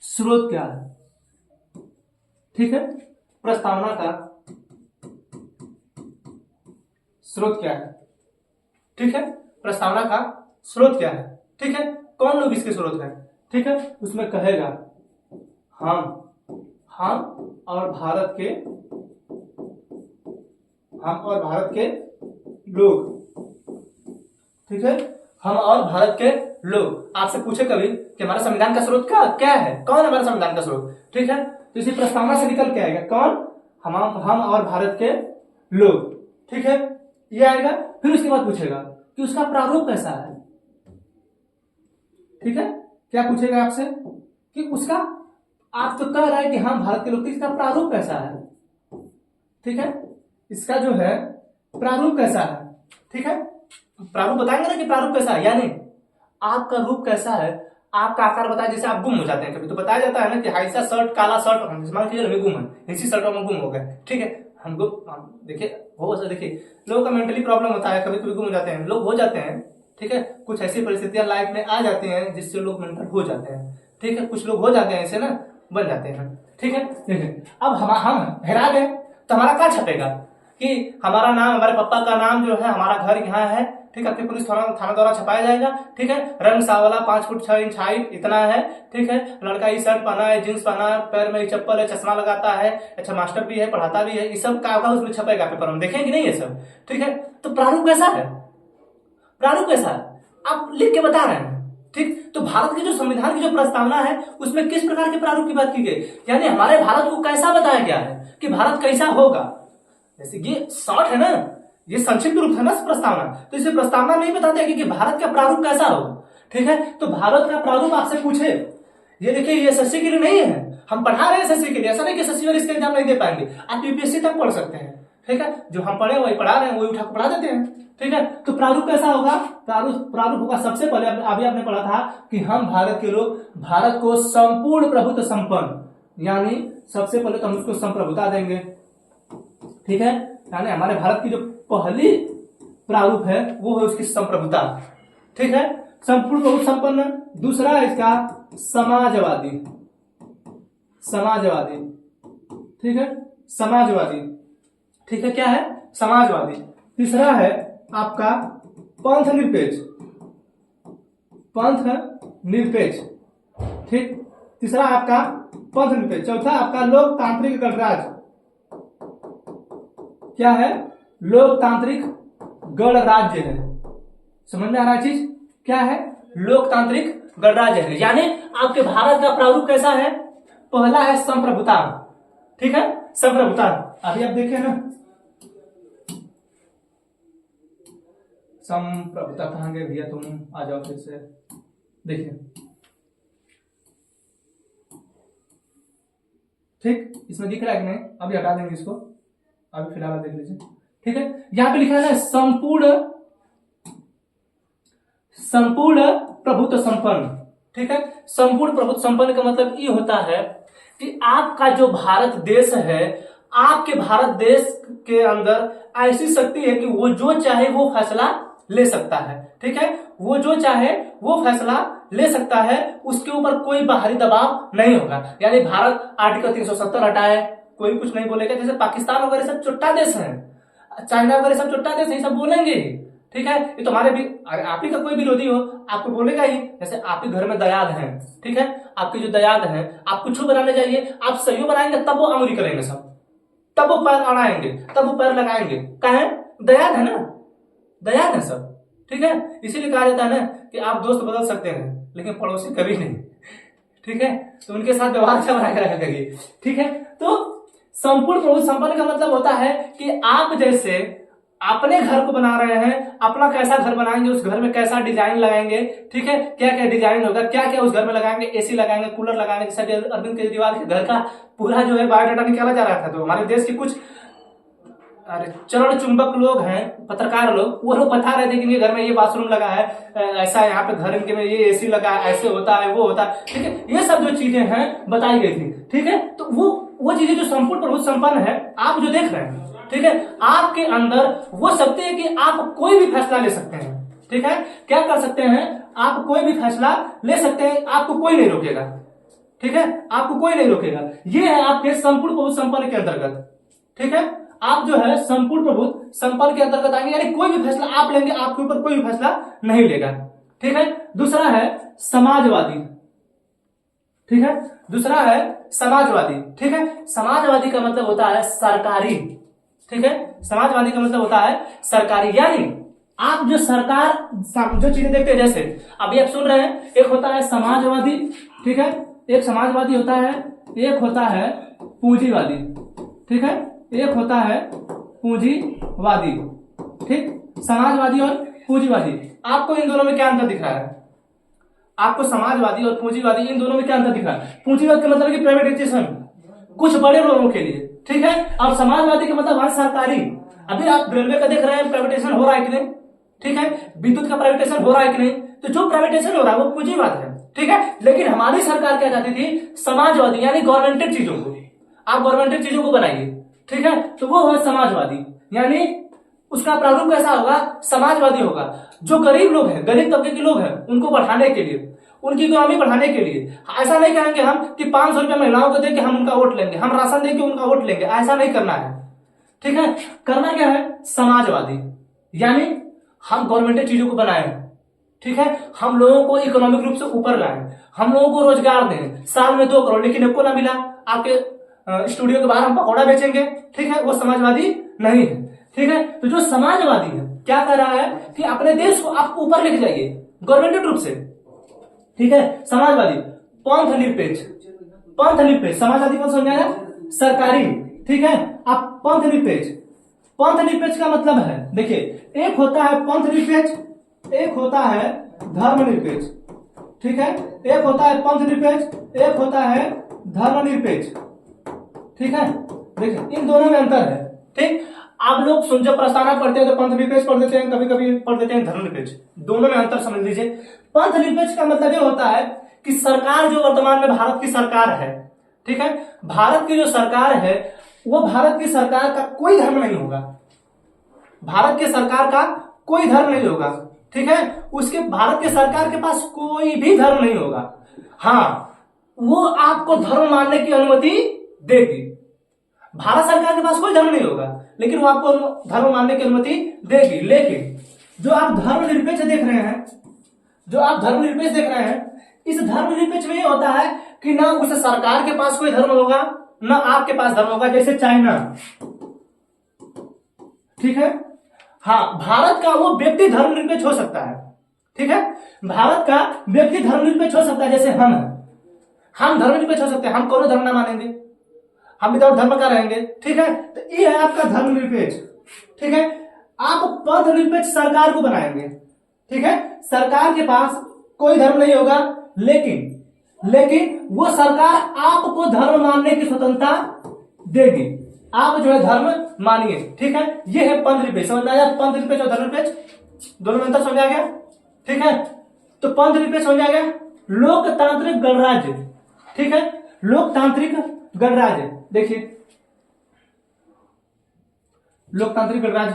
स्रोत क्या है। ठीक है, प्रस्तावना का स्रोत क्या है। ठीक है, प्रस्तावना का स्रोत क्या है। ठीक है, कौन लोग इसके स्रोत हैं। ठीक है, उसमें कहेगा हम और भारत के लोग। ठीक है, हम और भारत के लोग। आपसे पूछे कभी कि हमारा संविधान का स्रोत क्या है, कौन है हमारा संविधान का स्रोत। ठीक है, तो इसी प्रस्तावना से निकल के आएगा कौन, हम और भारत के लोग। ठीक है, ये आएगा। फिर उसके बाद पूछेगा कि उसका प्रारूप कैसा है। ठीक है, क्या पूछेगा आपसे कि उसका, आप तो कह रहे हैं कि हम भारत के लोग, इसका प्रारूप कैसा है। ठीक है, इसका जो है प्रारूप कैसा है। ठीक है, प्रारूप बताएंगे ना कि प्रारूप कैसा है, यानी आपका रूप कैसा है, आपका आकार बताया। जैसे आप गुम हो जाते हैं कभी, तो बताया जाता है ना कि ऐसा शर्ट, काला शर्ट, मान लीजिए गुम है, इसी शर्ट में गुम हो गए। ठीक है, हमको देखिए लोगों का मेंटली प्रॉब्लम होता है, कभी कभी गुम हो जाते हैं, लोग हो जाते हैं। ठीक है, कुछ ऐसी परिस्थितियां लाइफ में आ जाती हैं जिससे लोग मेंटल हो जाते हैं। ठीक है, कुछ लोग हो जाते हैं ऐसे ना, बन जाते हैं। ठीक है, देखिए अब हम हेरा गए तो हमारा क्या छपेगा कि हमारा नाम, हमारे पापा का नाम जो है, हमारा घर यहाँ है। ठीक है, अपनी पुलिस थाना द्वारा छपाया जाएगा। ठीक है, रंग सावला, 5 फुट 6 इंच हाइट, इतना है। ठीक है, लड़का ये शर्ट पहना है, जींस पहना है, पैर में चप्पल है, चश्मा लगाता है, अच्छा मास्टर भी है, पढ़ाता भी है, ये सब कागज उसमें छपेगा पेपर में, देखेंगे नहीं ये सब। ठीक है, तो प्रारूप कैसा है, प्रारूप कैसा है आप लिख के बता रहे हैं। ठीक, तो भारत के जो संविधान की जो प्रस्तावना है उसमें किस प्रकार के प्रारूप की बात की गई, यानी हमारे भारत को कैसा बताया गया है कि भारत कैसा होगा। जैसे ये शॉर्ट है ना, ये संक्षिप्त रूप है ना प्रस्तावना, तो इसे प्रस्तावना नहीं बताते कि भारत का प्रारूप कैसा होगा। ठीक है, तो भारत का प्रारूप आपसे पूछे, ये देखिए ये एसएससी के लिए नहीं है, हम पढ़ा रहे हैं एसएससी के लिए, ऐसा नहीं कि एसएससी और इसके एग्जाम नहीं दे पाएंगे, आप यूपीएससी तक पढ़ सकते हैं। ठीक है, जो हम पढ़े वही पढ़ा रहे हैं, वही उठा के पढ़ा देते हैं। ठीक है, तो प्रारूप कैसा होगा, प्रारूप होगा, सबसे पहले अभी आपने पढ़ा था कि हम भारत के लोग भारत को संपूर्ण प्रभुत्व संपन्न, यानी सबसे पहले तो हम उसको संप्रभुता देंगे। ठीक है, यानी हमारे भारत की जो पहली प्रारूप है वो है उसकी संप्रभुता। ठीक है, संपूर्ण प्रभुत्व संपन्न। दूसरा है इसका समाजवादी, समाजवादी। ठीक है, समाजवादी। ठीक है, क्या है, समाजवादी। तीसरा है आपका पंथ निरपेक्ष, पंथ निरपेक्ष। ठीक, तीसरा आपका पंथ निरपेक्ष। चौथा आपका लोकतांत्रिक गणराज्य, क्या है, लोकतांत्रिक गणराज्य है। समझ में आ रहा है चीज, क्या है, लोकतांत्रिक गणराज्य है। यानी आपके भारत का प्रारूप कैसा है, पहला है संप्रभुता। ठीक है, संप्रभुता। अभी आप देखिए ना, संप्रभुता कहां गए भैया, तुम आ जाओ फिर से। देखिए ठीक, इसमें दिख रहा है कि नहीं, अभी हटा देंगे इसको, अभी फिलहाल देख लीजिए। ठीक है, यहां पे लिखा है ना संपूर्ण प्रभुत्व संपन्न। ठीक है, संपूर्ण प्रभुत्व संपन्न का मतलब ये होता है कि आपका जो भारत देश है, आपके भारत देश के अंदर ऐसी शक्ति है कि वो जो चाहे वो फैसला ले सकता है। ठीक है, वो जो चाहे वो फैसला ले सकता है, उसके ऊपर कोई बाहरी दबाव नहीं होगा। यानी भारत आर्टिकल 370 हटाए, कोई कुछ नहीं बोलेगा। जैसे पाकिस्तान वगैरह सब चुट्टा देश है, चाइना वगैरह सब चुट्टा देश है, सब बोलेंगे ही। ठीक है, ये तुम्हारे भी, आप ही का कोई विरोधी हो आपको बोलेगा ही। जैसे आपके घर में दयाद है, ठीक है, आपके जो दयाद है, आप कुछ बनाने जाइए, आप सही बनाएंगे तब वो अमरी करेंगे सब, तब वो पैर अड़ाएंगे, तब वो पैर लगाएंगे। कहे दयाद है ना, दयाद है सब। ठीक है, इसीलिए कहा जाता है ना कि आप दोस्त बदल सकते हैं लेकिन पड़ोसी कभी नहीं। ठीक है, तो उनके साथ व्यवहार अच्छा बना के रखा करिए। ठीक है, तो संपूर्ण प्रभुत्व संपन्न का मतलब होता है कि आप जैसे अपने घर को बना रहे हैं, अपना कैसा घर बनाएंगे, उस घर में कैसा डिजाइन लगाएंगे। ठीक है, क्या क्या डिजाइन होगा, क्या क्या उस घर में लगाएंगे, एसी लगाएंगे, कूलर लगाएंगे। जैसे अरविंद केजरीवाल के घर का पूरा जो है बायोडाटा निकाला जा रहा था, तो हमारे देश के कुछ चरण चुंबक लोग हैं, पत्रकार लोग, वो लोग बता रहे थे कि ये घर में ये बाथरूम लगा है, ऐसा यहाँ पे घर इनके में ये एसी लगा है, ऐसे होता है, वो होता है। ठीक है, ये सब जो चीजें हैं बताई गई थी। ठीक है, तो वो चीजें जो संपूर्ण प्रभुत्व संपन्न है, आप जो देख रहे हैं, ठीक है, आपके अंदर वो शक्ति है कि आप कोई भी फैसला ले सकते हैं। ठीक है, क्या कर सकते हैं, आप कोई भी फैसला ले सकते हैं, आपको कोई नहीं रोकेगा। ठीक है, आपको कोई नहीं रोकेगा। ये है आपके संपूर्ण प्रभुत्व संपन्न के अंतर्गत। ठीक है, आप जो है संपूर्ण प्रभुत्व संपन्न के अंतर्गत आएंगे, यानी कोई भी फैसला आप लेंगे, आपके ऊपर कोई भी फैसला नहीं लेगा। ठीक है, दूसरा है समाजवादी। ठीक है, दूसरा है समाजवादी। ठीक है, समाजवादी का मतलब होता है सरकारी। ठीक है, समाजवादी का मतलब होता है सरकारी, यानी आप जो सरकार जो चीजें देखते हैं, जैसे अभी आप सुन रहे हैं, एक होता है समाजवादी, ठीक है, एक समाजवादी होता है, एक होता है पूंजीवादी। ठीक है, एक होता है पूंजीवादी। ठीक, समाजवादी और पूंजीवादी, आपको इन दोनों में क्या अंतर दिख रहा है? आपको समाजवादी और पूंजीवादी इन दोनों में क्या अंतर दिख रहा है? पूंजीवाद का मतलब कि प्राइवेटाइजेशन, कुछ बड़े लोगों के लिए। ठीक है, और समाजवादी का मतलब सरकारी। अभी आप रेलवे का देख रहे हैं, प्राइवेटाइजेशन हो रहा है कि नहीं? ठीक है, विद्युत का प्राइवेटाइजेशन हो रहा है कि नहीं? तो जो प्राइवेटाइजेशन हो रहा है वो पूंजीवाद है। ठीक है, लेकिन हमारी सरकार क्या चाहती थी? समाजवादी, यानी गवर्नमेंटेड चीजों को, आप गवर्नमेंटेड चीजों को बनाइए। ठीक है, तो वो है समाजवादी, यानी उसका प्रारूप कैसा होगा? समाजवादी होगा। जो गरीब लोग हैं, गरीब तबके के लोग हैं, उनको बढ़ाने के लिए, उनकी इकोनॉमी बढ़ाने के लिए, ऐसा नहीं कहेंगे हम कि 500 रुपया महिलाओं को देके हम उनका वोट लेंगे, हम राशन देके उनका वोट लेंगे, ऐसा नहीं करना है। ठीक है, करना क्या है? समाजवादी, यानी हम गवर्नमेंटेड चीजों को बनाए। ठीक है, हम लोगों को इकोनॉमिक रूप से ऊपर लाए, हम लोगों को रोजगार दें, साल में 2 करोड़, लेकिन आपको ना मिला, आपके स्टूडियो के बाहर हम पकौड़ा बेचेंगे। ठीक है, वो समाजवादी नहीं है। ठीक है, तो जो समाजवादी है क्या कर रहा है कि अपने देश को आप ऊपर लेके जाइए गवर्नमेंटेड रूप से। ठीक है, समाजवादी पंथ निरपेक्ष, पंथ निरपेक्ष, समाजवादी कौन समझाया? सरकारी। ठीक है, आप पंथ निरपेक्ष, पंथ निरपेक्ष का मतलब है, देखिए, एक होता है पंथ निरपेक्ष, एक होता है धर्म निरपेक्ष। ठीक है, एक होता है पंथ निरपेक्ष, एक होता है धर्म निरपेक्ष। ठीक है, देखिए इन दोनों में अंतर है। ठीक, आप लोग सुन जब प्रस्तावना पढ़ते हैं तो पंथ निरपेक्ष पढ़ देते हैं, कभी कभी पढ़ देते हैं धर्म निरपेक्ष, दोनों में अंतर समझ लीजिए। पंथ निरपेक्ष का मतलब ये होता है कि सरकार जो वर्तमान में भारत की सरकार है, ठीक है, भारत की जो सरकार है वो भारत की सरकार का कोई धर्म नहीं होगा, भारत के सरकार का कोई धर्म नहीं होगा। ठीक है, उसके भारत के सरकार के पास कोई भी धर्म नहीं होगा। हाँ, वो आपको धर्म मानने की अनुमति देगी। भारत सरकार के पास कोई धर्म नहीं होगा, लेकिन वो आपको धर्म मानने की अनुमति देगी। लेकिन जो आप धर्मनिरपेक्ष देख रहे हैं, जो आप धर्मनिरपेक्ष देख रहे हैं, इस धर्मनिरपेक्ष में ये होता है कि ना उस सरकार के पास कोई धर्म होगा, ना आपके पास धर्म होगा, जैसे चाइना। ठीक है, हाँ, भारत का वो व्यक्ति धर्मनिरपेक्ष हो सकता है। ठीक है, भारत का व्यक्ति धर्मनिरपेक्ष हो सकता है, जैसे हम धर्मनिरपेक्ष हो सकते हैं, हम कौन धर्म ना मानेंगे, हम विदाउट धर्म का रहेंगे। ठीक है, तो ये है आपका धर्मनिरपेक्ष। ठीक है, आप पंथ निरपेक्ष सरकार को बनाएंगे। ठीक है, सरकार के पास कोई धर्म नहीं होगा, लेकिन वो सरकार आपको धर्म मानने की स्वतंत्रता देगी, आप जो है धर्म मानिए। ठीक है, ये है पंथ निरपेक्ष। समझ में आया? पंथ निरपेक्ष और धर्मनिरपेक्ष दोनों में अंतर समझ आ गया? ठीक है, तो पंथ निरपेक्ष समझ आ गया। लोकतांत्रिक गणराज्य, ठीक है, लोकतांत्रिक गणराज्य, देखिए लोकतांत्रिक गणराज्य,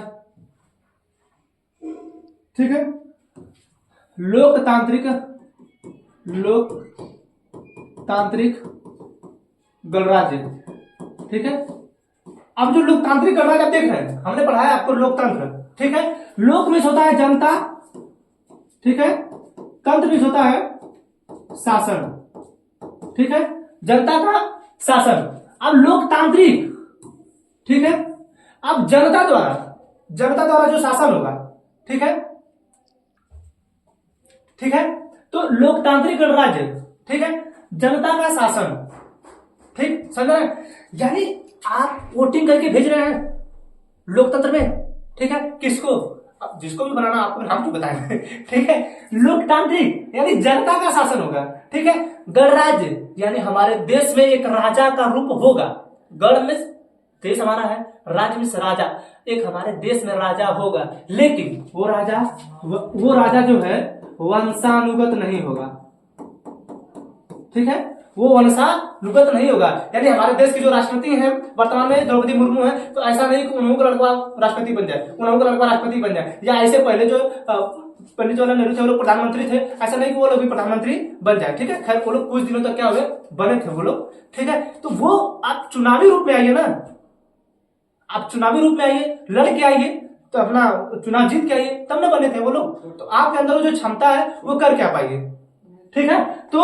ठीक है, लोकतांत्रिक गणराज्य। ठीक है, अब जो लोकतांत्रिक गणराज्य आप देख रहे हैं, हमने पढ़ाया आपको लोकतंत्र। ठीक है, लोक में होता है जनता, ठीक है, तंत्र में होता है शासन। ठीक है, जनता का शासन। अब लोकतांत्रिक, ठीक है, अब जनता द्वारा जो शासन होगा। ठीक है, ठीक है, तो लोकतांत्रिक गणराज्य, ठीक है, जनता का शासन। ठीक, समझ रहे हैं? यानी आप वोटिंग करके भेज रहे हैं लोकतंत्र में। ठीक है, किसको? अब जिसको भी बनाना आपको नाम तो बताएंगे। ठीक है, लोकतांत्रिक यानी जनता का शासन होगा। ठीक है, गणराज्य यानी हमारे देश में एक राजा का रूप होगा। गण में देश हमारा है, राज्य में राजा, एक हमारे देश में राजा होगा, लेकिन वो राजा जो है वंशानुगत नहीं होगा। ठीक है, वो वंशानुगत नहीं होगा, यानी हमारे देश की जो राष्ट्रपति हैं वर्तमान में द्रौपदी मुर्मू है, तो ऐसा नहीं कि उन्होंने लड़का राष्ट्रपति बन जाए, उन्होंने लड़का राष्ट्रपति बन जाए, या ऐसे पहले जो पंडित जवाहरलाल नेहरू थे वो लोग प्रधानमंत्री थे, ऐसा नहीं कि वो लोग भी प्रधानमंत्री बन जाए, ठीक है। खैर वो लोग कुछ दिनों तक क्या हुए, बने थे वो लोग, ठीक है। तो वो आप चुनावी रूप में आइए ना, आप चुनावी रूप में आइए, लड़ के आइए, तो अपना चुनाव जीत के आइए, तब ना बने थे वो लोग। तो आपके अंदर जो क्षमता है वो कर क्या पाइए, ठीक है। तो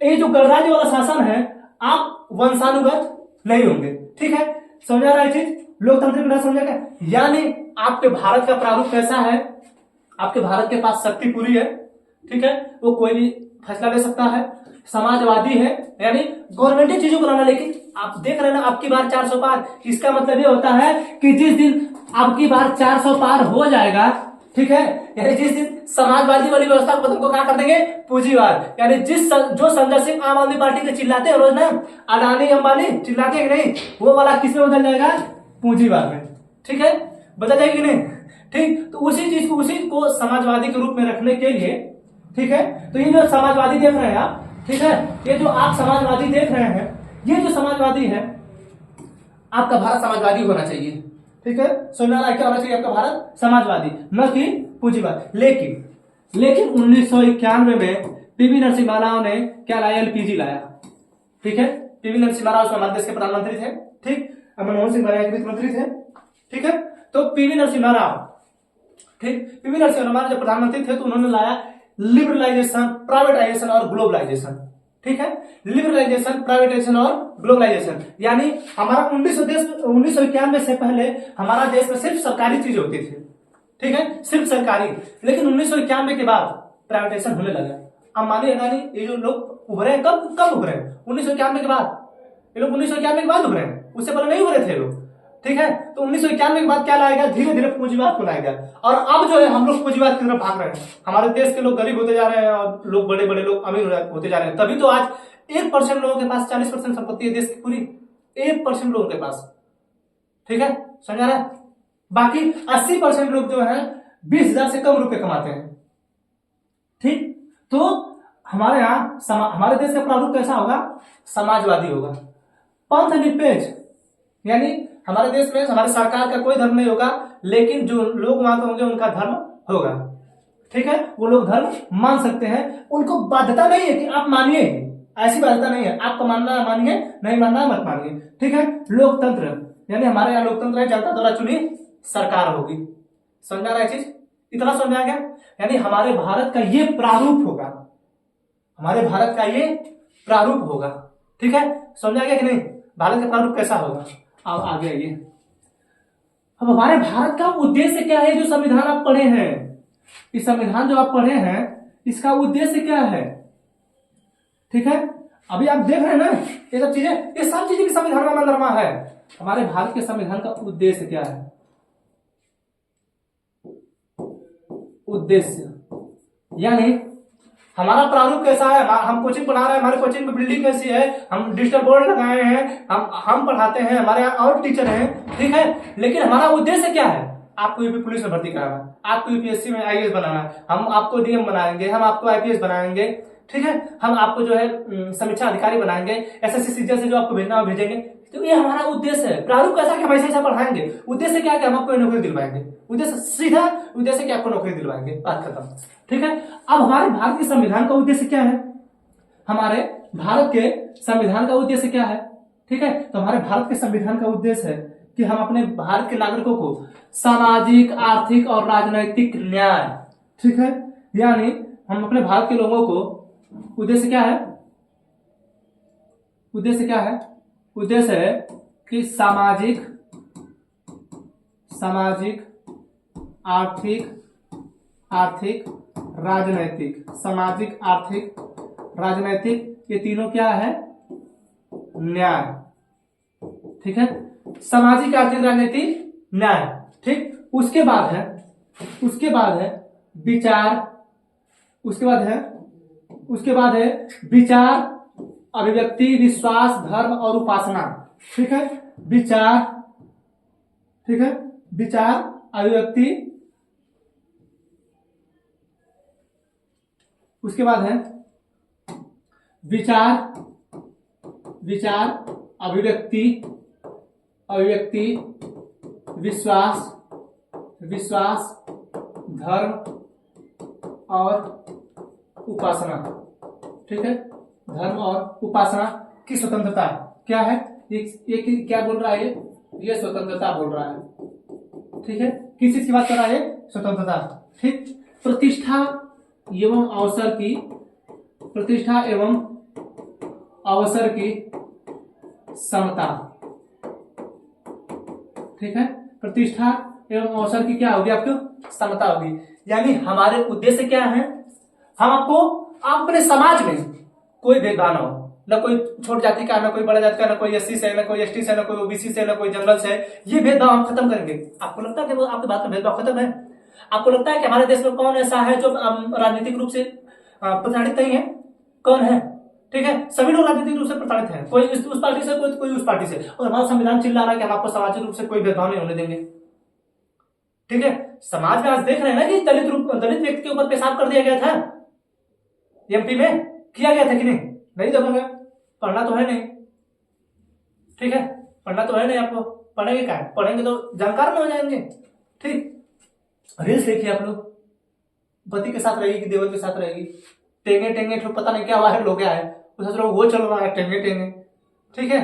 ये जो गणराज्य वाला शासन है, आप वंशानुगत नहीं होंगे, ठीक है। समझा रहा है चीज, लोकतांत्रिक ना समझेगा। यानी आपके भारत का प्रारूप कैसा है, आपके भारत के पास शक्ति पूरी है, ठीक है, वो कोई भी फैसला ले सकता है, समाजवादी है, यानी गवर्नमेंट चीजों को लाना। लेकिन आप देख रहे हैं ना, आपकी बार 400 पार, इसका मतलब ये होता है कि जिस दिन आपकी बार 400 पार हो जाएगा, ठीक है, यानी जिस दिन समाजवादी वाली व्यवस्था को को क्या कर देंगे, पूंजीवाद। यानी जो संजय सिंह आम आदमी पार्टी के चिल्लाते हैं रोज ना, अडानी अंबानी चिल्लाते हैं कि नहीं, वो वाला किस में बदल जाएगा, पूंजीवाद में, ठीक है, बदल जाएगी कि नहीं, ठीक। तो उसी को समाजवादी के रूप में रखने के लिए, ठीक है। तो ये जो समाजवादी देख रहे हैं आप, ठीक है, ये जो आप समाजवादी देख रहे हैं, ये जो समाजवादी है, आपका भारत समाजवादी होना चाहिए, ठीक है। सुनना क्या होना चाहिए, आपका भारत समाजवादी, न कि पूंजीवाद। लेकिन 1991 में पीवी नरसिम्हा राव ने क्या लाया, एलपीजी लाया, ठीक है। पीवी नरसिम्हा राव हमारे देश के प्रधानमंत्री थे, ठीक, मनमोहन सिंह हमारे वित्त मंत्री थे, ठीक है। तो पीवी नरसिम्हा राव, ठीक, पीवी नरसिम्हा राव जब प्रधानमंत्री थे तो उन्होंने लाया लिबरलाइजेशन, प्राइवेटाइजेशन और ग्लोबलाइजेशन, ठीक है। लिबरलाइजेशन, प्राइवेटाइजेशन और ग्लोबलाइजेशन, यानी हमारा 1991 से पहले हमारा देश में सिर्फ सरकारी चीजें होती थी, ठीक है, सिर्फ सरकारी। लेकिन 1991 के बाद प्राइवेटाइजेशन होने लगा। अंबानी अडानी ये जो लोग उभरे, कब उभरे, 1991 के बाद। ये लोग 1991 के बाद उभरे, उससे पहले नहीं उभरे थे लोग, ठीक है। तो 1991 के बाद क्या लाया गया, धीरे धीरे पूंजीवाद को लाया गया। और अब जो है हम लोग पूंजीवाद की तरफ भाग रहे हैं। हमारे देश के लोग गरीब होते जा रहे हैं और लोग बड़े बड़े लोग अमीर होते जा रहे हैं। तभी तो आज 1% लोगों के पास 40% संपत्ति है देश की पूरी, 1% लोगों के पास, ठीक है, समझा रहा है। बाकी 80% लोग जो है 20,000 से कम रुपए कमाते हैं, ठीक। तो हमारे यहाँ हमारे देश का प्रारूप कैसा होगा, समाजवादी होगा। पंथ निरपेक्ष, यानी हमारे देश में हमारे सरकार का कोई धर्म नहीं होगा, लेकिन जो लोग वहां के होंगे उनका धर्म होगा, ठीक है। वो लोग धर्म मान सकते हैं, उनको बाध्यता नहीं है कि आप मानिए, ऐसी बाध्यता नहीं है, आपको मानना मानिए, नहीं मानना मत मानिए, ठीक है। लोकतंत्र, यानी हमारे यहाँ लोकतंत्र है, जनता द्वारा चुनी सरकार होगी। समझा रहा है चीज, इतना समझा गया। यानी हमारे भारत का ये प्रारूप होगा, हमारे भारत का ये प्रारूप होगा, ठीक है, समझा गया कि नहीं, भारत का प्रारूप कैसा होगा। अब आगे आइए, अब हमारे भारत का उद्देश्य क्या है, जो संविधान आप पढ़े हैं, इस संविधान जो आप पढ़े हैं, इसका उद्देश्य क्या है, ठीक है। अभी आप देख रहे हैं ना ये सब चीजें, ये सब चीजें भी संविधान में मंदरमा है। हमारे भारत के संविधान का उद्देश्य क्या है, उद्देश्य, यानी हमारा प्रारूप कैसा है। हम कोचिंग पढ़ा रहे हैं, हमारे कोचिंग में बिल्डिंग कैसी है, हम डिजिटल बोर्ड लगाए हैं, हम पढ़ाते हैं, हमारे यहाँ और टीचर हैं, ठीक है। लेकिन हमारा उद्देश्य क्या है, आपको यूपी पुलिस में भर्ती कराना, आपको यूपीएससी में आईएएस बनाना, हम आपको डीएम बनाएंगे, हम आपको आईपीएस बनाएंगे, ठीक है, हम आपको जो है समीक्षा अधिकारी बनाएंगे, एसएससी सीजीएल से जो आपको भेजना है भेजेंगे। तो ये हमारा उद्देश्य है। प्रारूप कैसा कि हम ऐसा पढ़ाएंगे, उद्देश्य क्या है कि हम आपको नौकरी दिलवाएंगे, उद्देश्य सीधा उद्देश्य कि आपको नौकरी दिलवाएंगे, बात खत्म, ठीक है। अब हमारे भारत के संविधान का उद्देश्य क्या है, हमारे भारत के संविधान का उद्देश्य क्या है, ठीक है। तो हमारे भारत के संविधान का उद्देश्य है कि हम अपने भारत के नागरिकों को सामाजिक, आर्थिक और राजनैतिक न्याय, ठीक है, यानी हम अपने भारत के लोगों को, उद्देश्य क्या है, उद्देश्य क्या है, उद्देश्य है कि सामाजिक, आर्थिक, राजनैतिक, सामाजिक, आर्थिक, राजनैतिक, ये तीनों क्या है, न्याय, ठीक है। सामाजिक, आर्थिक, राजनीतिक, न्याय, ठीक। उसके बाद है विचार, उसके बाद है विचार, अभिव्यक्ति, विश्वास, धर्म और उपासना, ठीक है। विचार, ठीक है, विचार, अभिव्यक्ति, उसके बाद है विचार, अभिव्यक्ति, विश्वास, धर्म और उपासना, ठीक है, धर्म और उपासना की स्वतंत्रता क्या है, ये क्या बोल रहा है, ये स्वतंत्रता बोल रहा है, ठीक है। किस चीज की बात कर रहा है, स्वतंत्रता, ठीक। प्रतिष्ठा एवं अवसर की, प्रतिष्ठा एवं अवसर की समता, ठीक है। प्रतिष्ठा एवं अवसर की क्या होगी, आपको समता होगी। यानी हमारे उद्देश्य क्या है, हम आपको अपने समाज में कोई भेदभाव ना हो, न कोई छोट जाति का, न कोई बड़ा जाति का, न कोई एससी से, न कोई एसटी से, न कोई ओबीसी से, न कोई जनरल से, ये भेदभाव हम खत्म करेंगे। आपको लगता है कि वो आपकी बात में भेदभाव खत्म है? आपको लगता है कि हमारे देश में कौन ऐसा है जो राजनीतिक रूप से प्रताड़ित नहीं है? कौन है? ठीक है, सभी लोग राजनीतिक रूप से प्रताड़ित हैं, कोई उस पार्टी से, कोई उस पार्टी से, और हमारा संविधान चिल्ला रहा है कि हम आपको सामाजिक रूप से कोई भेदभाव नहीं होने देंगे, ठीक है। समाज में आज देख रहे हैं ना कि दलित व्यक्ति के ऊपर पेशाब कर दिया गया था, एमपी में किया गया था कि नहीं देखोगे, पढ़ना तो है नहीं, ठीक है, पढ़ना तो है नहीं, आपको पढ़ेंगे क्या, पढ़ेंगे तो जानकार में हो जाएंगे, ठीक। रील्स देखिए आप लोग, पति के साथ रहेगी कि देवर के साथ रहेगी, टेंगे टेंगे पता नहीं क्या वायरल हो गया है, उस वो चल रहा है टेंगे टेंगे, ठीक है।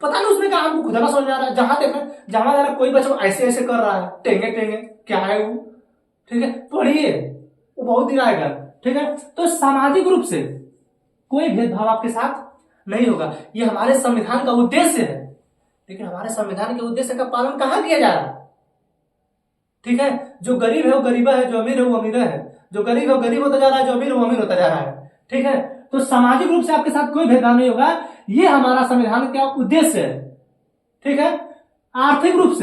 पता नहीं उसमें क्या, हमको खुद ना समझ में आ रहा है, जहां देखा जहां जा रहा कोई बच्चा ऐसे ऐसे कर रहा है, टेंगे टेंगे क्या है वो, ठीक है, पढ़िए, वो बहुत दिन आएगा, ठीक है। तो सामाजिक रूप से कोई भेदभाव आपके साथ नहीं होगा, ये हमारे संविधान का उद्देश्य है। लेकिन हमारे संविधान के उद्देश्य का पालन कहां किया जा रहा है, ठीक है। जो गरीब है वो गरीबा है, जो अमीर है वो अमीर है, जो गरीब है वो गरीब होता जा रहा है, जो अमीर है वो अमीर होता जा रहा है, ठीक है। तो सामाजिक रूप से आपके साथ कोई भेदभाव नहीं होगा, ये हमारा संविधान का उद्देश्य है, ठीक है। आर्थिक रूप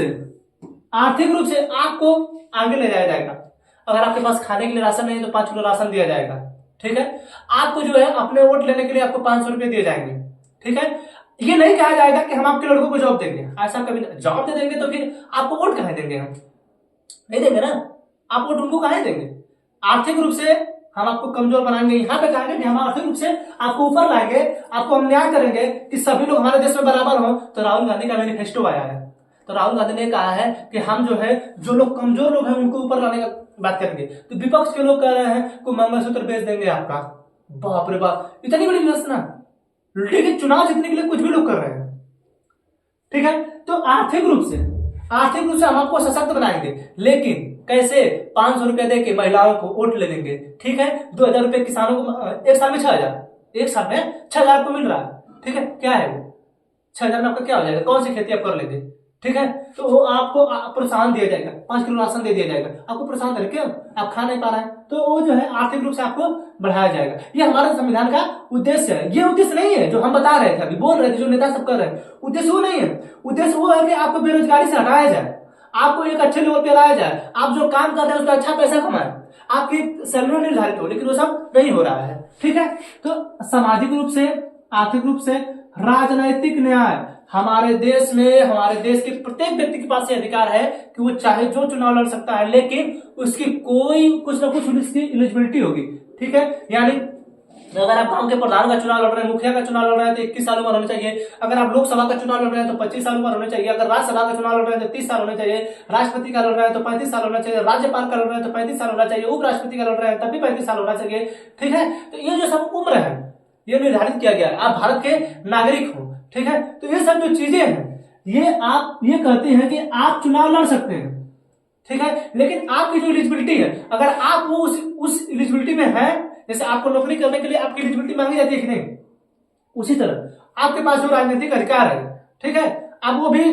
से आपको आगे ले जाया जाएगा। अगर आपके पास खाने के लिए राशन नहीं है तो 5 किलो राशन दिया जाएगा, ठीक है। आपको जो है अपने वोट लेने के लिए आपको 500 रुपए दिए जाएंगे, ठीक है। ये नहीं कहा जाएगा कि हम आपके लड़कों को जॉब देंगे, ऐसा कभी जॉब दे देंगे तो फिर आपको वोट कहां देंगे, हम नहीं देंगे ना, आप वोट उनको कहां देंगे। आर्थिक रूप से हम आपको कमजोर बनाएंगे, यहाँ पे कहेंगे कि हम आर्थिक रूप से आपको ऊपर लाएंगे, आपको हम न्याय करेंगे कि सभी लोग हमारे देश में बराबर हो। तो राहुल गांधी का मैनिफेस्टो आया है, तो राहुल गांधी ने कहा है कि हम जो है जो लोग कमजोर लोग हैं उनको ऊपर लाने का बात करेंगे। तो विपक्ष के लोग कह रहे हैं को मंगलसूत्र बेच देंगे आपका, बाप रे बाप, इतनी बड़ी व्यवस्था, लेकिन चुनाव जीतने के लिए कुछ भी लोग कर रहे हैं, ठीक है। तो आर्थिक रूप से हम आपको सशक्त बनाएंगे, लेकिन कैसे, 500 रुपए देके महिलाओं को वोट ले लेंगे, ठीक है। 2000 रुपए किसानों को, एक साल में 6000, एक साल में 6000 को मिल रहा है, ठीक है। क्या है वो 6000 में आपका क्या हो जाएगा, कौन सी खेती आप कर लेंगे, ठीक है। तो वो आपको प्रोत्साहन दिया जाएगा, 5 किलो राशन दे दिया जाएगा, आपको प्रोत्साहन करके आप खा नहीं पा रहे हैं, तो वो जो है आर्थिक रूप से आपको बढ़ाया जाएगा। ये हमारे संविधान का उद्देश्य है। ये उद्देश्य नहीं है जो हम बता रहे थे, अभी बोल रहे थे, जो नेता सब कर रहे हैं, उद्देश्य वो नहीं है। उद्देश्य वो है कि आपको बेरोजगारी से हटाया जाए, आपको एक अच्छे लेवल पे लाया जाए, आप जो काम कर रहे हैं उसका अच्छा पैसा कमाए, आपकी सैलरी निर्धारित हो, लेकिन वो सब नहीं हो रहा है, ठीक है। तो सामाजिक रूप से, आर्थिक रूप से, राजनैतिक न्याय, हमारे देश में, हमारे देश के प्रत्येक व्यक्ति के पास ये अधिकार है कि वो चाहे जो चुनाव लड़ सकता है, लेकिन उसकी कोई कुछ ना कुछ उसकी एलिजिबिलिटी होगी, ठीक है। यानी अगर आप गांव के प्रधान का चुनाव लड़ रहे हैं, मुखिया का चुनाव लड़ रहे हैं तो 21 साल उम्र होनी चाहिए, अगर आप लोकसभा का चुनाव लड़ रहे हैं तो 25 साल उम्र होनी चाहिए, अगर राज्यसभा का चुनाव लड़ रहे हैं तो 30 साल होने चाहिए, राष्ट्रपति का लड़ रहे हैं तो 35 साल होना चाहिए, राज्यपाल का लड़ रहे हैं तो 35 साल होना चाहिए, उपराष्ट्रपति का लड़ रहे हैं तब भी 35 साल होना चाहिए, ठीक है। तो ये जो सब उम्र है ये निर्धारित किया गया है, आप भारत के नागरिक हो, ठीक है। तो ये सब जो चीजें हैं ये आप ये कहते हैं कि आप चुनाव लड़ सकते हैं, ठीक है। लेकिन आपकी जो एलिजिबिलिटी है, अगर आप वो उस एलिजिबिलिटी में है, जैसे आपको नौकरी करने के लिए आपकी एलिजिबिलिटी मांगी जाती है कि नहीं, उसी तरह आपके पास जो राजनीतिक अधिकार है, ठीक है, आप वो भी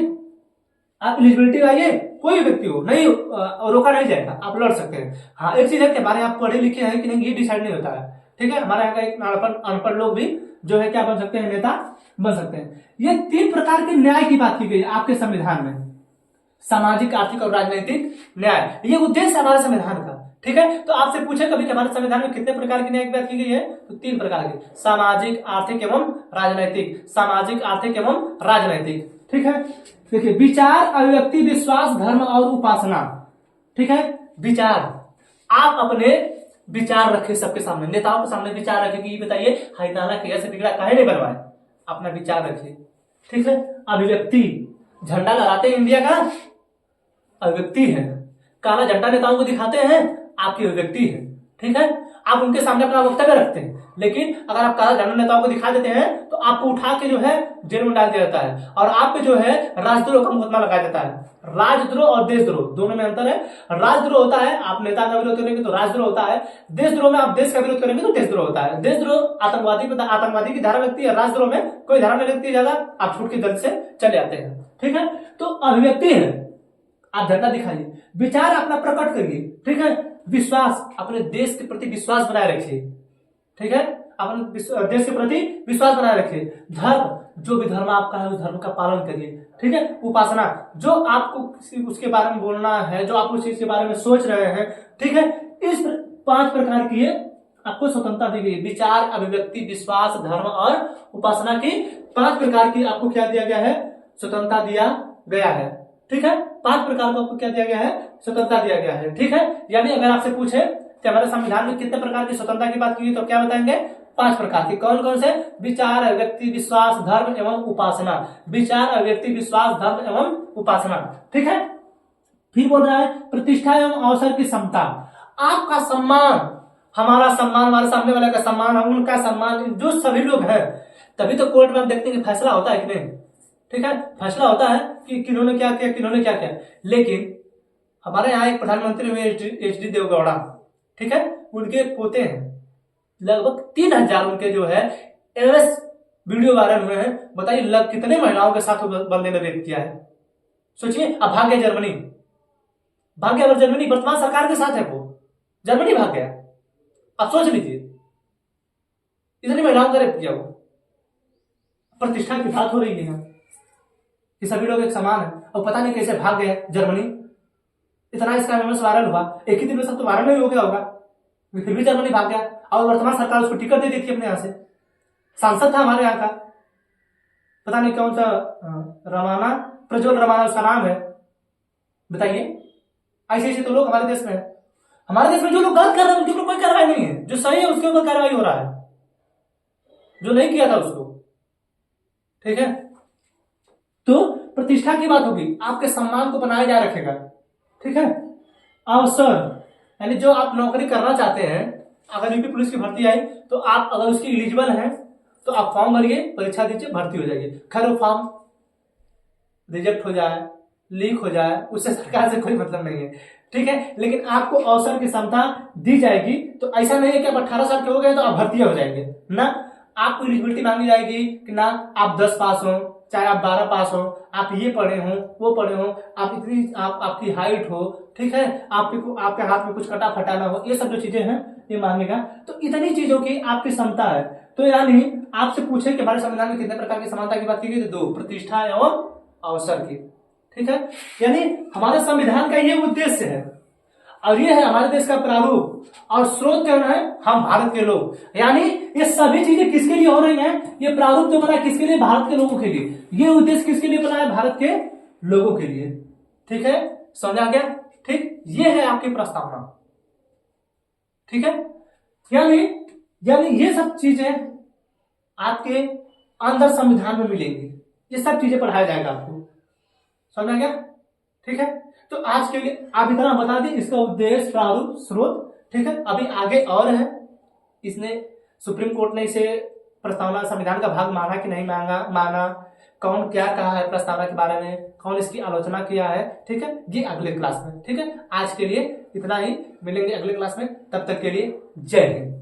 आप एलिजिबिलिटी लाइए, कोई व्यक्ति हो, नहीं रोका नहीं जाएगा, आप लड़ सकते हैं। हाँ, एक चीज है कि हमारे यहाँ पढ़े लिखे हैं कि नहीं ये डिसाइड नहीं होता है, ठीक है। हमारे यहाँ का एक अनपढ़ लोग भी जो है क्या बन सकते हैं, नेता बन सकते हैं। ये 3 प्रकार के न्याय की बात की गई आपके संविधान में, सामाजिक, आर्थिक और राजनीतिक न्याय, ये उद्देश्य हमारे संविधान का, ठीक है। तो आपसे पूछे कभी कि हमारे संविधान में कितने प्रकार की न्याय की बात की गई है, तो 3 प्रकार की, सामाजिक, आर्थिक एवं राजनैतिक, सामाजिक, आर्थिक एवं राजनैतिक, ठीक है। देखिए, विचार, अभिव्यक्ति, विश्वास, धर्म और उपासना, ठीक है। विचार, आप अपने विचार रखे सबके सामने, नेताओं के सामने विचार रखे कि ये बताइए हैदराबाद के ऐसे बिगड़ा काहे नहीं बनवाए, अपना विचार रखे, ठीक है। अभिव्यक्ति, झंडा लहराते इंडिया का अभिव्यक्ति है, काला झंडा नेताओं को दिखाते हैं आपकी अभिव्यक्ति है, ठीक है। आप उनके सामने अपना वक्तव्य रखते हैं, लेकिन अगर आप काला झंडा नेताओं को दिखा देते हैं तो आपको उठा के जो है जेल में डाल दिया जाता है और आप पे जो है राजद्रोह का मुकदमा लगाया जाता है। राजद्रोह और देशद्रोह दोनों में अंतर है। राजद्रोह होता है आप नेता का विरोध करेंगे तो राजद्रोह होता है, देशद्रोह में आप देश का विरोध करेंगे तो देशद्रोह होता है। देशद्रोह आतंकवादी की धारा लगती है, राजद्रोह में कोई धारा नहीं लगती ज्यादा, आप छूट के दल से चले आते हैं। ठीक है, तो अभिव्यक्ति है, आप झंडा दिखाइए, विचार अपना प्रकट करिए। ठीक है, विश्वास, अपने देश के प्रति विश्वास बनाए रखिए। ठीक है, अपने देश के प्रति विश्वास बनाए रखिए। धर्म, जो भी धर्म आपका है उस धर्म का पालन करिए। ठीक है, उपासना, जो आपको उसके बारे में बोलना है, जो आप उस चीज के बारे में सोच रहे हैं, ठीक है, इस 5 प्रकार की आपको स्वतंत्रता दी गई। विचार, अभिव्यक्ति, विश्वास, धर्म और उपासना की 5 प्रकार की आपको क्या दिया गया है, स्वतंत्रता दिया गया है। ठीक है, 5 प्रकार को आपको क्या दिया गया है, स्वतंत्रता दिया गया है। ठीक है, यानी अगर आपसे पूछे कि हमारे संविधान में कितने प्रकार की स्वतंत्रता की बात की तो क्या बताएंगे, 5 प्रकार की। कौन कौन से, विचार, अभिव्यक्ति, विश्वास, धर्म एवं उपासना। विचार, अभिव्यक्ति, विश्वास, धर्म एवं उपासना। ठीक है, फिर बोल रहा है प्रतिष्ठा एवं अवसर की समता। आपका सम्मान, हमारा सम्मान, हमारे सामने वाले का सम्मान, उनका सम्मान, जो सभी लोग हैं। तभी तो कोर्ट में आप देखते हैं कि फैसला होता है कि नहीं। ठीक है, फैसला होता है कि किन्होंने क्या किया, किन्होंने क्या किया। लेकिन हमारे यहाँ एक प्रधानमंत्री हुए HD देवगौड़ा, ठीक है, उनके पोते हैं, लगभग 3000 उनके जो है एस वीडियो वायरल हुए हैं। बताइए कितने महिलाओं के साथ बंदे ने रेप किया है। सोचिए, अब भाग गया जर्मनी, भाग गया, अगर जर्मनी वर्तमान सरकार के साथ है, वो जर्मनी भाग गया। अब सोच लीजिए, इतनी महिलाओं का रेप किया। वो प्रतिष्ठा की बात हो रही है कि सभी लोग एक समान है, और पता नहीं कैसे भाग गए जर्मनी। इतना इसका फेमस वायरल हुआ, एक ही दिन में सब तो वायरल नहीं हो गया होगा, फिर भी जर्मनी भाग गया। और वर्तमान सरकार उसको टिकट दे दी थी अपने यहाँ से, सांसद था हमारे यहाँ का, पता नहीं कौन सा रमाना, प्रज्वल रमाना उसका नाम है। बताइए, ऐसे ऐसे तो लोग हमारे देश में है। हमारे देश में जो लोग गलत कर रहे हैं उनके ऊपर कोई कार्रवाई नहीं है, जो सही है उसके ऊपर कार्रवाई हो रहा है, जो नहीं किया था उसको। ठीक है, तो प्रतिष्ठा की बात होगी, आपके सम्मान को बनाया जा रखेगा। ठीक है, अवसर, यानी जो आप नौकरी करना चाहते हैं, अगर यूपी पुलिस की भर्ती आई तो आप अगर उसकी एलिजिबल हैं तो आप फॉर्म भरिए, परीक्षा दीजिए, भर्ती हो जाइए। खैर वो फॉर्म रिजेक्ट हो जाए, लीक हो जाए, उससे सरकार से कोई मतलब नहीं है। ठीक है, लेकिन आपको अवसर की क्षमता दी जाएगी। तो ऐसा नहीं है कि आप 18 साल के हो गए तो आप भर्ती हो जाएंगे ना, आपको एलिजिबिलिटी मांगी जाएगी कि ना आप 10 पास हो, चाहे आप 12 पास हो, आप ये पढ़े हो, वो पढ़े हो, आप इतनी आपकी हाइट हो, ठीक है, आपके हाथ में कुछ कटा फटा ना हो, ये सब जो चीजें हैं ये मांगेगा। तो इतनी चीजों की आपकी क्षमता है। तो यानी आपसे पूछे कि हमारे संविधान में कितने प्रकार की समानता की बात की गई, तो 2, प्रतिष्ठा एवं अवसर की। ठीक है, यानी हमारे संविधान का ये उद्देश्य है, और ये है हमारे देश का प्रारूप, और स्रोत क्या है, हम भारत के लोग। यानी ये सभी चीजें किसके लिए हो रही हैं, ये प्रारूप जो बना है किसके लिए, भारत के लोगों के लिए। ये उद्देश्य किसके लिए बना है, भारत के लोगों के लिए। ठीक है, समझा गया। ठीक, ये है आपकी प्रस्तावना। ठीक है, यानी ये सब चीजें आपके अंदर संविधान में मिलेंगी, ये सब चीजें पढ़ाया जाएगा आपको। समझा गया। ठीक है, तो आज के लिए आप इतना बता दें, इसका उद्देश्य, प्रारूप, स्रोत। ठीक है, अभी आगे और है, इसने सुप्रीम कोर्ट ने इसे प्रस्तावना संविधान का भाग माना कि नहीं माना, कौन क्या कहा है प्रस्तावना के बारे में, कौन इसकी आलोचना किया है। ठीक है, ये अगले क्लास में। ठीक है, आज के लिए इतना ही, मिलेंगे अगले क्लास में, तब तक के लिए जय हिंद।